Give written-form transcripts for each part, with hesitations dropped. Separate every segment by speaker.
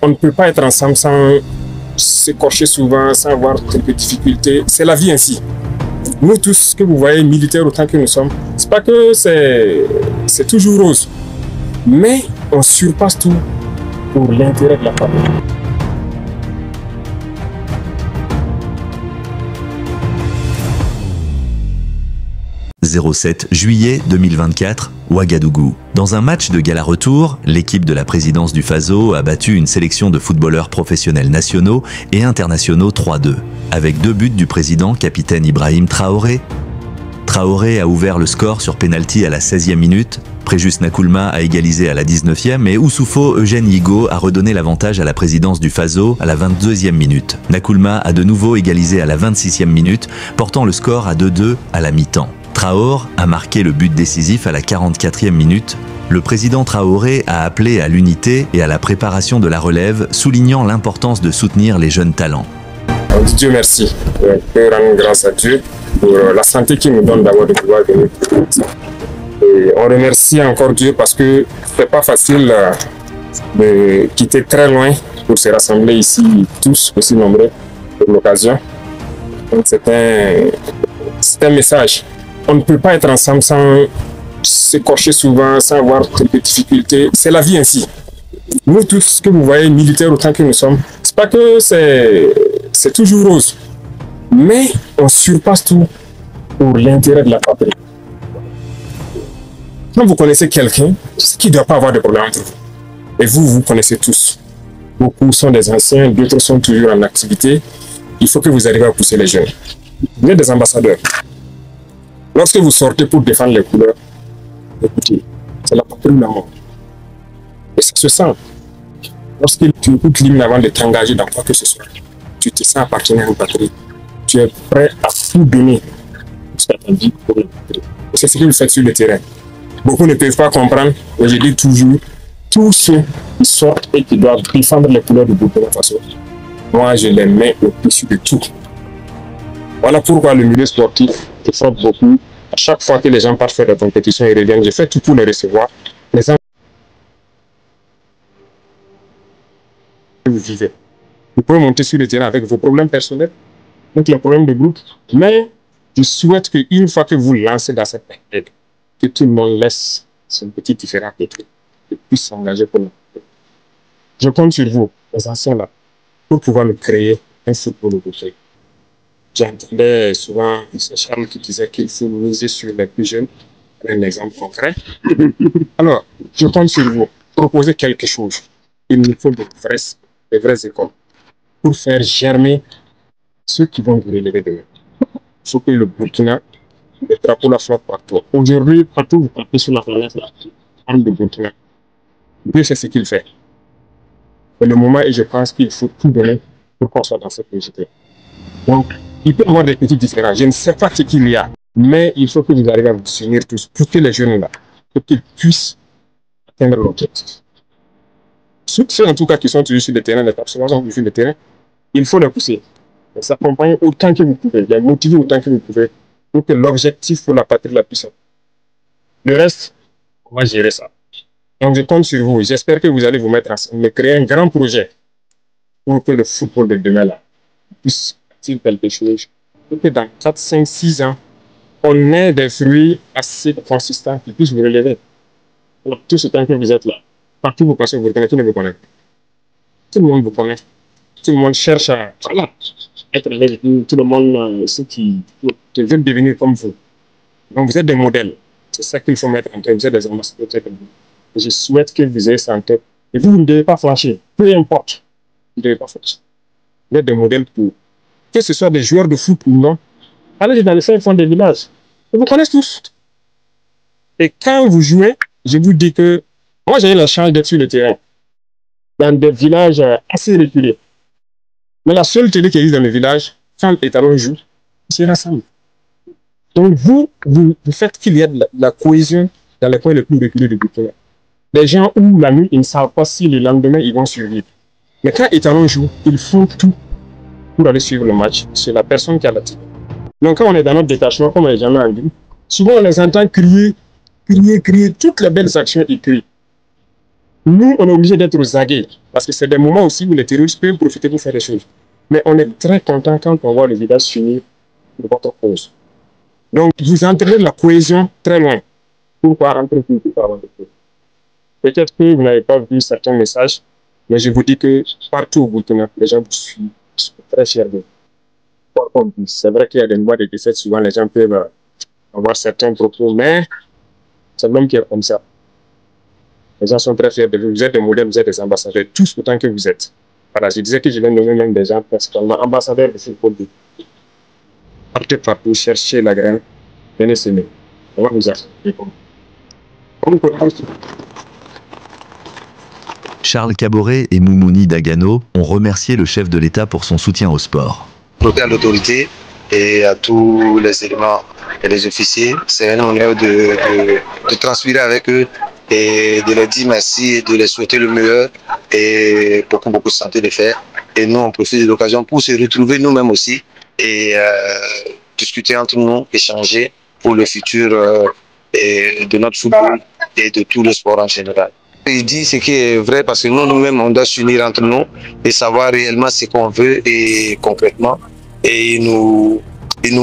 Speaker 1: On ne peut pas être ensemble sans s'écorcher souvent, sans avoir quelques difficultés. C'est la vie ainsi. Nous tous, que vous voyez, militaires autant que nous sommes, c'est pas que c'est toujours rose. Mais on surpasse tout pour l'intérêt de la famille.
Speaker 2: « 07 juillet 2024, Ouagadougou. Dans un match de gala retour, l'équipe de la présidence du FASO a battu une sélection de footballeurs professionnels nationaux et internationaux 3-2. Avec 2 buts du président capitaine Ibrahim Traoré. Traoré a ouvert le score sur pénalty à la 16e minute, Préjus Nakoulma a égalisé à la 19e et Oussoufo Eugène Higo a redonné l'avantage à la présidence du FASO à la 22e minute. Nakoulma a de nouveau égalisé à la 26e minute, portant le score à 2-2 à la mi-temps. Traoré a marqué le but décisif à la 44e minute. Le président Traoré a appelé à l'unité et à la préparation de la relève, soulignant l'importance de soutenir les jeunes talents.
Speaker 1: On dit Dieu merci. On peut rendre grâce à Dieu pour la santé qu'il nous donne d'avoir de pouvoir venir. Et on remercie encore Dieu parce que c'est pas facile de quitter très loin pour se rassembler ici, tous aussi nombreux pour l'occasion. Donc c'est un message. On ne peut pas être ensemble sans s'écorcher souvent, sans avoir quelques difficultés. C'est la vie ainsi. Nous tous, que vous voyez, militaires autant que nous sommes, c'est pas que c'est toujours rose. Mais on surpasse tout pour l'intérêt de la patrie. Quand vous connaissez quelqu'un, c'est qu'il ne doit pas avoir de problème entre vous. Et vous connaissez tous. Beaucoup sont des anciens, d'autres sont toujours en activité. Il faut que vous arriviez à pousser les jeunes. Vous êtes des ambassadeurs. Lorsque vous sortez pour défendre les couleurs, écoutez, c'est la patrie ou la mort. Et ça se sent. Lorsque tu écoutes l'hymne avant de t'engager dans quoi que ce soit, tu te sens appartenir à une patrie. Tu es prêt à tout donner ce que tu as dit pour la patrie. Et c'est ce que vous faites sur le terrain. Beaucoup ne peuvent pas comprendre, mais je dis toujours, tous ceux qui sortent et qui doivent défendre les couleurs du Burkina Faso, moi je les mets au-dessus de tout. Voilà pourquoi le milieu sportif effort beaucoup. À chaque fois que les gens partent faire des compétitions et reviennent, je fais tout pour les recevoir. Les gens que vous vivez. Vous pouvez monter sur le terrain avec vos problèmes personnels, avec les problèmes de groupe, mais je souhaite qu'une fois que vous lancez dans cette période, que tout le monde laisse son petit différent et puisse s'engager pour nous. Je compte sur vous, les anciens là, pour pouvoir nous créer un football européen. J'entendais souvent M. Charles qui disait qu'il faut miser sur les plus jeunes. Un exemple concret. Alors, je compte sur vous. Proposer quelque chose. Il nous faut des vraies écoles pour faire germer ceux qui vont vous relever demain. Il faut que le Burkina, le drapeau la flotte partout. Aujourd'hui, partout où vous partez sur la planète, là, le Burkina. Dieu sait ce qu'il fait. C'est le moment et je pense qu'il faut tout donner pour qu'on soit dans cette logique. Donc, il peut y avoir des petits différences. Je ne sais pas ce qu'il y a, mais il faut que vous arriviez à vous unir tous pour que les jeunes là, pour qu'ils puissent atteindre l'objectif. Ceux en tout cas qui sont toujours sur le terrain, les personnes qui sont sur le terrain, il faut les pousser, les accompagner autant que vous pouvez, les motiver autant que vous pouvez, pour que l'objectif pour la patrie la puisse. Le reste, on va gérer ça. Donc je compte sur vous. J'espère que vous allez vous mettre ensemble, créer un grand projet pour que le football de demain là puisse quelque chose, pour que dans 4, 5, 6 ans, on ait des fruits assez consistants qui puissent vous relever. Alors, tout ce temps que vous êtes là, partout où vous passez, vous reconnaissez, tout le monde vous connaît. Tout le monde vous connaît. Tout le monde cherche à être avec vous. Tout le monde, ceux qui veulent devenir comme vous. Donc, vous êtes des modèles. C'est ça qu'il faut mettre en tête. Vous êtes des ambassadeurs comme vous. Et je souhaite que vous ayez ça en tête. Et vous ne devez pas flancher. Peu importe. Vous ne devez pas flancher. Vous êtes des modèles pour que ce soit des joueurs de foot ou non, allez dans les 5 fonds des villages. Ils vous connaissent tous. Et quand vous jouez, je vous dis que moi j'ai eu la chance d'être sur le terrain, dans des villages assez reculés. Mais la seule télé qui existe dans les villages, quand les talons jouent, ils se rassemblent. Donc vous faites qu'il y ait de la cohésion dans les coins les plus reculés du Burkina. Les gens où la nuit, ils ne savent pas si le lendemain ils vont survivre. Mais quand les talons jouent, ils font tout pour aller suivre le match. C'est la personne qui a la télé. Donc quand on est dans notre détachement, comme les gens en groupe, souvent on les entend crier, toutes les belles actions, ils crient. Nous, on est obligé d'être aux aguets, parce que c'est des moments aussi où les terroristes peuvent profiter pour faire des choses. Mais on est très content quand on voit le village s'unir de votre cause. Donc, vous entraînez la cohésion très loin. Pourquoi rentrer plus avant de tout? Peut-être que vous n'avez pas vu certains messages, mais je vous dis que partout au Burkina, les gens vous suivent, ils sont très fiers de vous. C'est vrai qu'il y a des mois de défaite, souvent les gens peuvent avoir certains propos, mais c'est l'homme qui est comme ça. Les gens sont très fiers de vous. Vous êtes des modèles, vous êtes des ambassadeurs, tous autant que vous êtes. Voilà, je disais que je viens de nommer même des gens principalement ambassadeurs de football. Partez partout, cherchez la graine, venez s'aimer. On va vous accueillir.
Speaker 2: Charles Caboret et Moumouni Dagano ont remercié le chef de l'État pour son soutien au sport.
Speaker 3: À l'autorité et à tous les éléments et les officiers, c'est un honneur de transpirer avec eux et de leur dire merci et de les souhaiter le meilleur et beaucoup de santé de faire. Et nous, on profite de l'occasion pour se retrouver nous-mêmes aussi et discuter entre nous, échanger pour le futur de notre football et de tout le sport en général. Il dit ce qui est vrai parce que nous-mêmes, on doit s'unir entre nous et savoir réellement ce qu'on veut et concrètement. Et il nous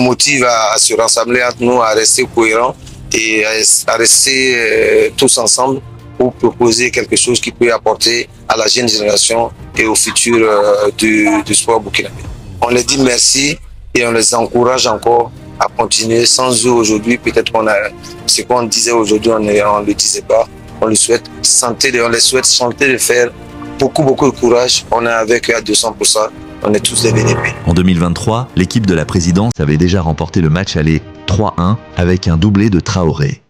Speaker 3: motive à se rassembler entre nous, à rester cohérents et à rester tous ensemble pour proposer quelque chose qui peut apporter à la jeune génération et au futur du sport burkinabé. On les dit merci et on les encourage encore à continuer. Sans eux aujourd'hui, peut-être qu'on a ce qu'on disait aujourd'hui, on ne le disait pas. On les souhaite santé, on les souhaite santé de faire beaucoup de courage. On est avec eux à 200%. On est tous des bénéfices.
Speaker 2: En 2023, l'équipe de la présidence avait déjà remporté le match aller 3-1 avec un doublé de Traoré.